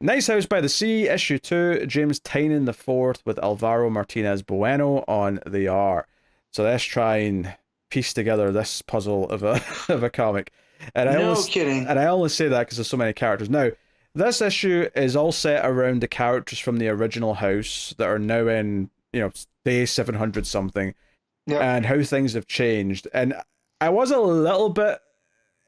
Nice House by the Sea, issue 2, James Tynion the fourth with Alvaro Martinez Bueno on the art. So let's try and piece together this puzzle of a of a comic. And No kidding. I only say that because there's so many characters. Now, this issue is all set around the characters from the original house that are now in, day 700 something, Yep. and how things have changed. And I was a little bit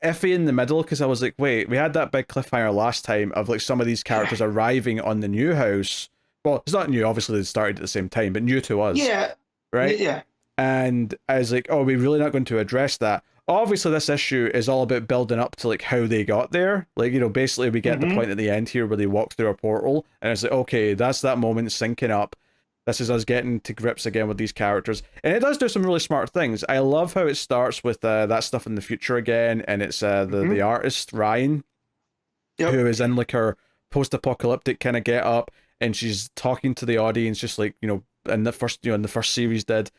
iffy in the middle because I was like, wait, we had that big cliffhanger last time of like some of these characters arriving on the new house. Well, it's not new, obviously they started at the same time, but new to us. Yeah. Right? Yeah. And I was like, oh, we're really not going to address that. Obviously, this issue is all about building up to like how they got there. Like, basically we get the point at the end here where they walk through a portal, and it's like, okay, that's that moment syncing up. This is us getting to grips again with these characters. And it does do some really smart things. I love how it starts with that stuff in the future again, and it's the artist, Ryan, who is in like her post-apocalyptic kind of get up, and she's talking to the audience just like, in the first series did.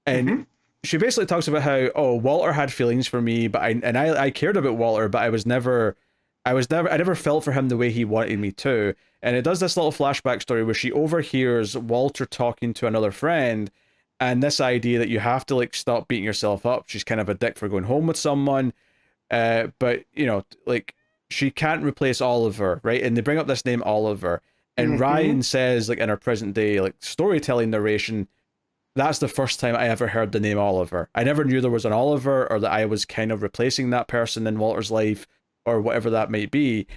And she basically talks about how, oh, Walter had feelings for me, but I cared about Walter, but I never felt for him the way he wanted me to. And it does this little flashback story where she overhears Walter talking to another friend, and this idea that you have to like stop beating yourself up. She's kind of a dick for going home with someone, but like she can't replace Oliver, right? And they bring up this name Oliver, and Ryan says like in her present day like storytelling narration, that's the first time I ever heard the name Oliver. I never knew there was an Oliver, or that I was kind of replacing that person in Walter's life, or whatever that might be.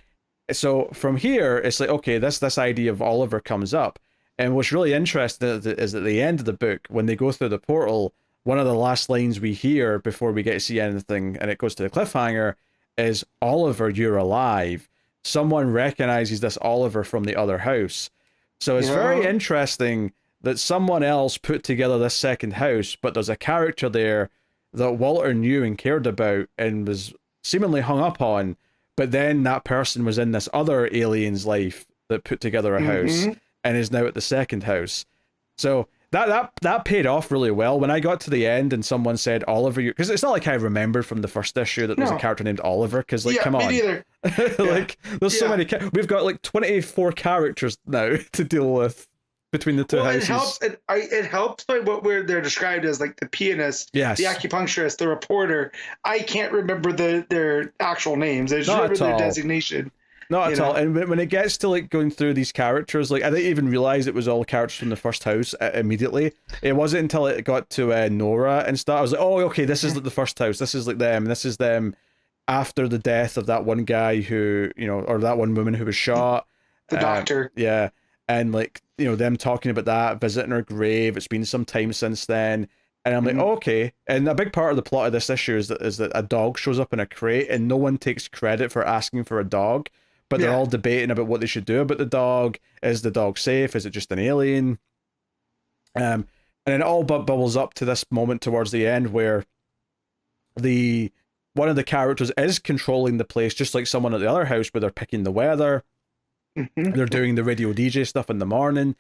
So from here, it's like, okay, this idea of Oliver comes up. And what's really interesting is at the end of the book, when they go through the portal, one of the last lines we hear before we get to see anything, and it goes to the cliffhanger, is, Oliver, you're alive. Someone recognizes this Oliver from the other house. So it's very interesting that someone else put together this second house, but there's a character there that Walter knew and cared about and was seemingly hung up on, but then that person was in this other alien's life that put together a house and is now at the second house. So that paid off really well. When I got to the end and someone said, Oliver, because it's not like I remembered from the first issue that there's a character named Oliver, because like, come on. Me neither. Like, there's so many, we've got like 24 characters now to deal with between the two houses. It helps by what they're described as, like the pianist, the acupuncturist, the reporter. I can't remember their actual names. I just remember their designation. Not at all. And when it gets to like going through these characters, like I didn't even realize it was all characters from the first house immediately. It wasn't until it got to Nora and stuff. I was like, oh, okay, this is like the first house. This is like them. This is them after the death of that one guy who, or that one woman who was shot. The doctor. Yeah. And like, them talking about that, visiting her grave. It's been some time since then. And I'm like, oh, okay. And a big part of the plot of this issue is that a dog shows up in a crate and no one takes credit for asking for a dog. But they're all debating about what they should do about the dog. Is the dog safe? Is it just an alien? And then it all bubbles up to this moment towards the end where one of the characters is controlling the place, just like someone at the other house, where they're picking the weather. They're doing the radio DJ stuff in the morning.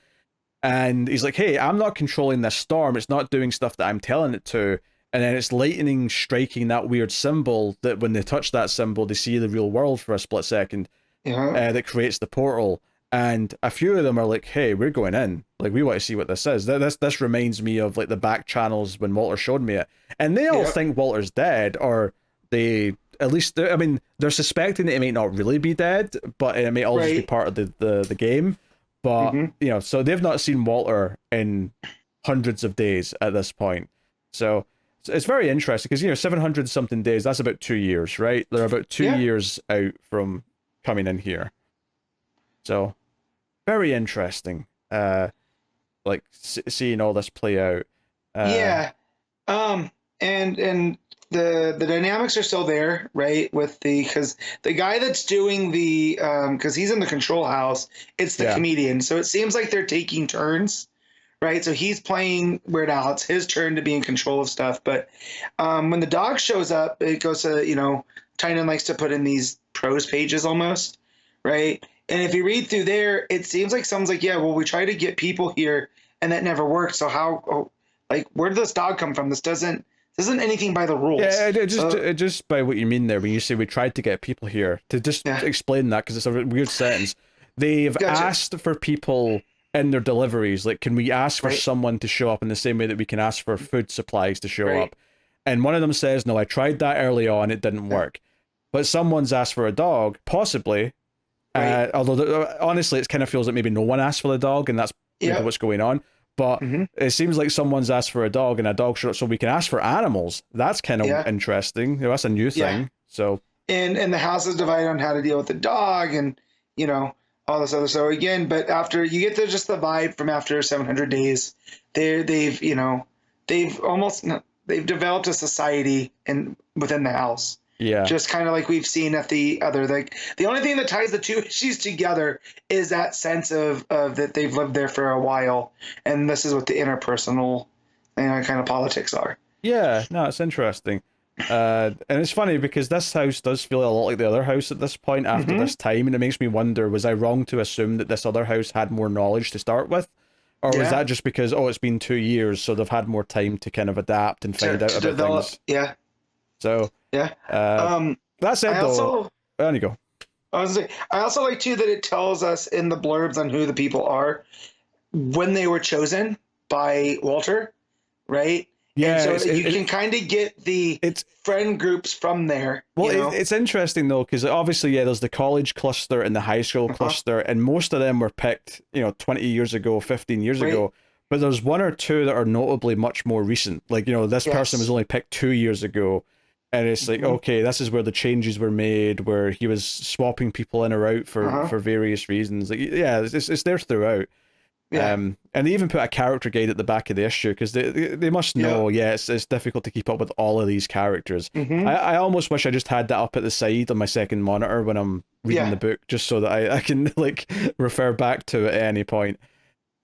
And he's like, hey, I'm not controlling this storm. It's not doing stuff that I'm telling it to. And then it's lightning striking that weird symbol that when they touch that symbol, they see the real world for a split second. That creates the portal. And a few of them are like, hey, we're going in. Like, we want to see what this is. This reminds me of like the back channels when Walter showed me it. And they all think Walter's dead, or they, at least, I mean, they're suspecting that he may not really be dead, but it may all just be part of the game. But, so they've not seen Walter in hundreds of days at this point. So it's very interesting because, 700 something days, that's about 2 years, right? They're about 2 years out from coming in here. So very interesting, like seeing all this play out. And the dynamics are still there, right? With because the guy that's doing the because he's in the control house, it's the comedian. So it seems like they're taking turns, right? So he's playing Weird Al. It's his turn to be in control of stuff. But when the dog shows up, it goes to Tynion likes to put in these prose pages almost, right? And if you read through there, it seems like someone's like, yeah, well, we tried to get people here and that never worked. So where did this dog come from? This isn't anything by the rules. Yeah, just by what you mean there when you say we tried to get people here, to just explain that, because it's a weird sentence. they've Gotcha. asked for people in their deliveries. Like, can we ask for Right. someone to show up in the same way that we can ask for food supplies to show Right. up? And one of them says, no, I tried that early on, it didn't work. But someone's asked for a dog, possibly. Right. Although, honestly, it kind of feels like maybe no one asked for the dog, and that's maybe what's going on. But it seems like someone's asked for a dog, and a dog showed up, so we can ask for animals. That's kind of interesting. You know, that's a new thing. So and the house is divided on how to deal with the dog, and you know all this other. So again, but after you get just the vibe from after 700 days, they've developed a society within the house. yeah, Just kind of like we've seen at the other, like the only thing that ties the two issues together is that sense of that they've lived there for a while, and this is what the interpersonal kind of politics are. yeah. No, it's interesting. And it's funny because this house does feel a lot like the other house at this point after this time, and it makes me wonder: was I wrong to assume that this other house had more knowledge to start with, or was that just because it's been 2 years, so they've had more time to kind of adapt and find out about develop, things? Yeah. So Yeah. That said, there you go. I also like too that it tells us in the blurbs on who the people are when they were chosen by Walter, right? Yeah, and so you can kind of get the friend groups from there. Well, it's interesting though, because obviously, there's the college cluster and the high school cluster, and most of them were picked, 20 years ago, 15 years ago. But there's one or two that are notably much more recent. Like, this person was only picked 2 years ago. And it's like, okay, this is where the changes were made, where he was swapping people in or out for various reasons. Like, it's there throughout. Yeah. And they even put a character guide at the back of the issue because they must know, it's difficult to keep up with all of these characters. I almost wish I just had that up at the side on my second monitor when I'm reading the book, just so that I can like refer back to it at any point.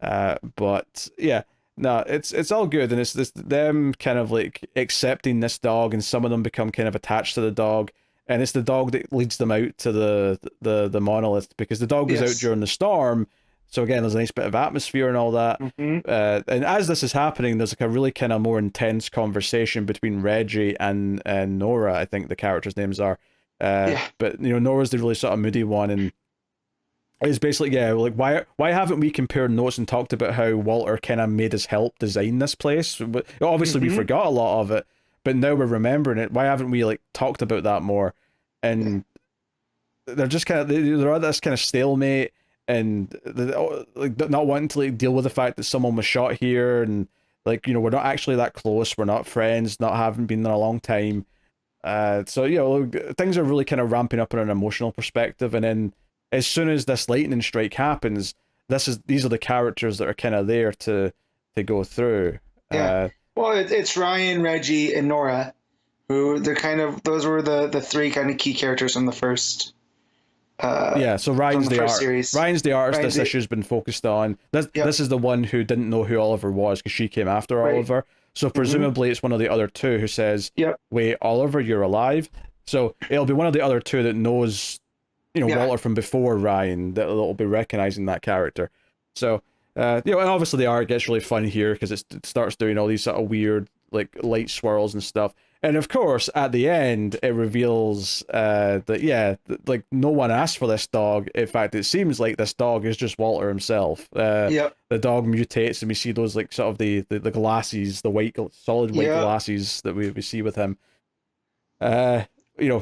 But yeah, no, it's all good, and it's them kind of like accepting this dog, and some of them become kind of attached to the dog, and it's the dog that leads them out to the monolith, because the dog was out during the storm. So again, there's a nice bit of atmosphere and all that. And as this is happening, there's like a really kind of more intense conversation between Reggie and Nora, I think the characters' names are. But Nora's the really sort of moody one, and it's basically, like, why haven't we compared notes and talked about how Walter kind of made us help design this place? Obviously, we forgot a lot of it, but now we're remembering it. Why haven't we like talked about that more? And they're just kind of they're at this kind of stalemate, and like not wanting to like deal with the fact that someone was shot here, and like we're not actually that close. We're not friends. Not having been there a long time. So things are really kind of ramping up in an emotional perspective, and then as soon as this lightning strike happens, these are the characters that are kind of there to go through. Well, it's Ryan, Reggie, and Nora, who those were the three kind of key characters from the first. So Ryan's the artist. Series. Ryan's the artist. This issue's been focused on. This is the one who didn't know who Oliver was because she came after Oliver. So presumably it's one of the other two who says, "Wait, Oliver, you're alive." So it'll be one of the other two that knows, Walter from before Ryan, that'll be recognizing that character. So, and obviously the art gets really fun here because it starts doing all these sort of weird like light swirls and stuff. And of course, at the end, it reveals that like no one asked for this dog. In fact, it seems like this dog is just Walter himself. The dog mutates, and we see those like sort of the glasses, the solid white glasses that we see with him.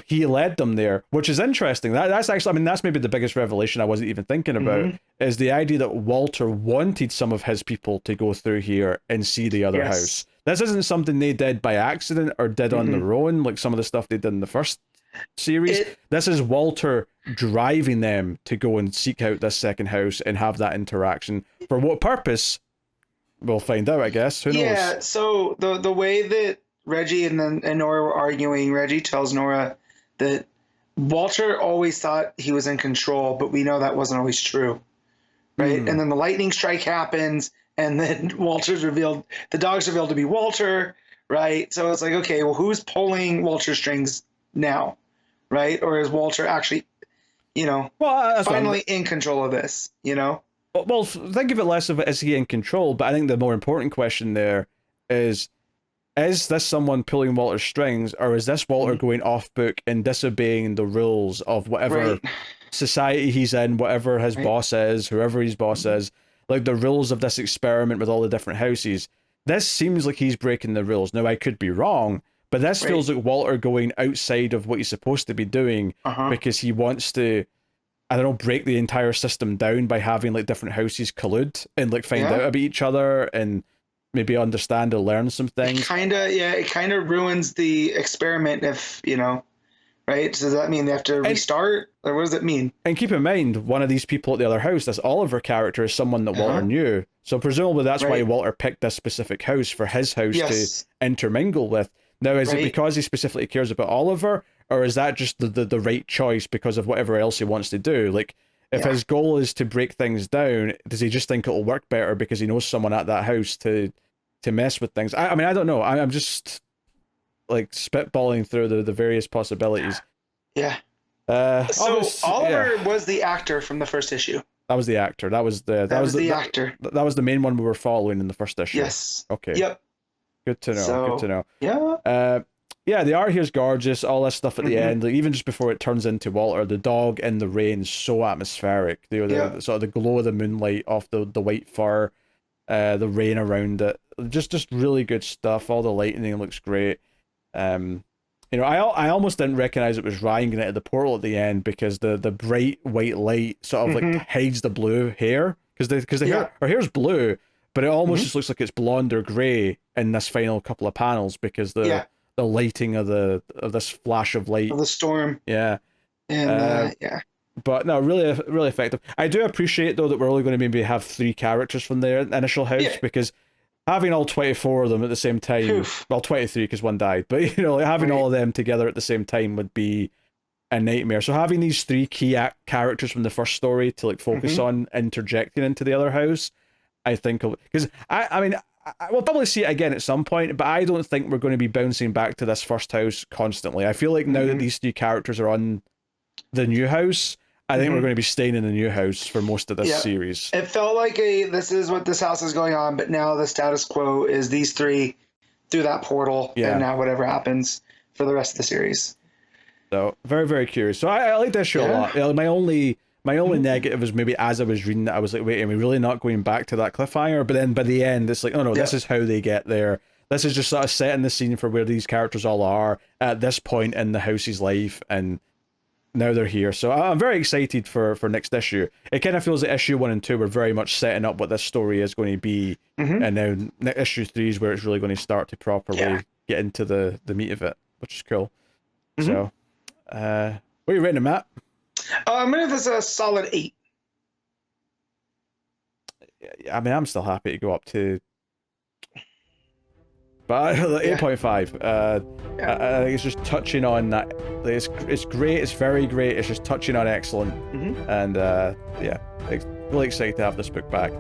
He led them there, which is interesting. That's actually, I mean, that's maybe the biggest revelation I wasn't even thinking about, is the idea that Walter wanted some of his people to go through here and see the other house. This isn't something they did by accident or did on their own, like some of the stuff they did in the first series. This is Walter driving them to go and seek out this second house and have that interaction. For what purpose? We'll find out, I guess. Who knows? Yeah, so the way that Reggie and Nora were arguing, Reggie tells Nora that Walter always thought he was in control, but we know that wasn't always true, right? And then the lightning strike happens, and then the dog's revealed to be Walter, right? So it's like, okay, well, who's pulling Walter's strings now, right? Or is Walter actually, finally in control of this, Well, think of it less of it as he in control, but I think the more important question there is this someone pulling Walter's strings, or is this Walter going off book and disobeying the rules of whatever society he's in, whatever his boss is, whoever his boss is, like the rules of this experiment with all the different houses. This seems like he's breaking the rules. Now, I could be wrong, but this feels like Walter going outside of what he's supposed to be doing because he wants to, I don't know, break the entire system down by having like different houses collude and like find out about each other and maybe understand or learn some things. It kind of ruins the experiment if, you know, right? So does that mean they have to restart? Or what does it mean? And keep in mind, one of these people at the other house, this Oliver character, is someone that Walter knew. So presumably that's why Walter picked this specific house for his house to intermingle with. Now, is it because he specifically cares about Oliver, or is that just the right choice because of whatever else he wants to do? Like, if his goal is to break things down, does he just think it'll work better because he knows someone at that house to mess with things? I mean, I don't know. I'm just like spitballing through the various possibilities. Yeah. So Oliver was the actor from the first issue. That was the actor. That was the actor. That was the main one we were following in the first issue. Yes. Okay. Yep. Good to know. Good to know. Yeah. Yeah, the art here is gorgeous. All this stuff at the end, like, even just before it turns into Walter, the dog in the rain is so atmospheric. The sort of the glow of the moonlight off the white fur, the rain around it. Just really good stuff. All the lightning looks great. You know, I almost didn't recognize it was Ryan getting out of the portal at the end because the bright white light sort of like hides the blue hair because her hair's blue, but it almost just looks like it's blonde or gray in this final couple of panels because the lighting of this flash of light of the storm. Yeah. And But no, really effective. I do appreciate though that we're only going to maybe have 3 characters from the initial house because having all 24 of them at the same time, well, 23 because one died, but you know, like, having all of them together at the same time would be a nightmare. So having these 3 key characters from the first story to like focus on interjecting into the other house, I think, because I mean, we'll probably see it again at some point, but I don't think we're going to be bouncing back to this first house constantly. I feel like now that these 3 characters are on the new house, I think we're going to be staying in the new house for most of this series. It felt like this is what this house is going on, but now the status quo is these 3 through that portal, and now whatever happens for the rest of the series. So very, very curious. So I like this show a lot. You know, my only negative is maybe as I was reading it, I was like, wait, are we really not going back to that cliffhanger? But then by the end, it's like, oh no, this is how they get there. This is just sort of setting the scene for where these characters all are at this point in the house's life, and now they're here. So I'm very excited for next issue. It kind of feels like issue 1 and 2 were very much setting up what this story is going to be, and now issue 3 is where it's really going to start to properly get into the meat of it, which is cool. So, what are you rating, Matt? I'm gonna give this a solid 8. I mean, I'm still happy to go up to, but 8.5. I think it's just touching on that. It's great. It's very great. It's just touching on excellent. And really excited to have this book back.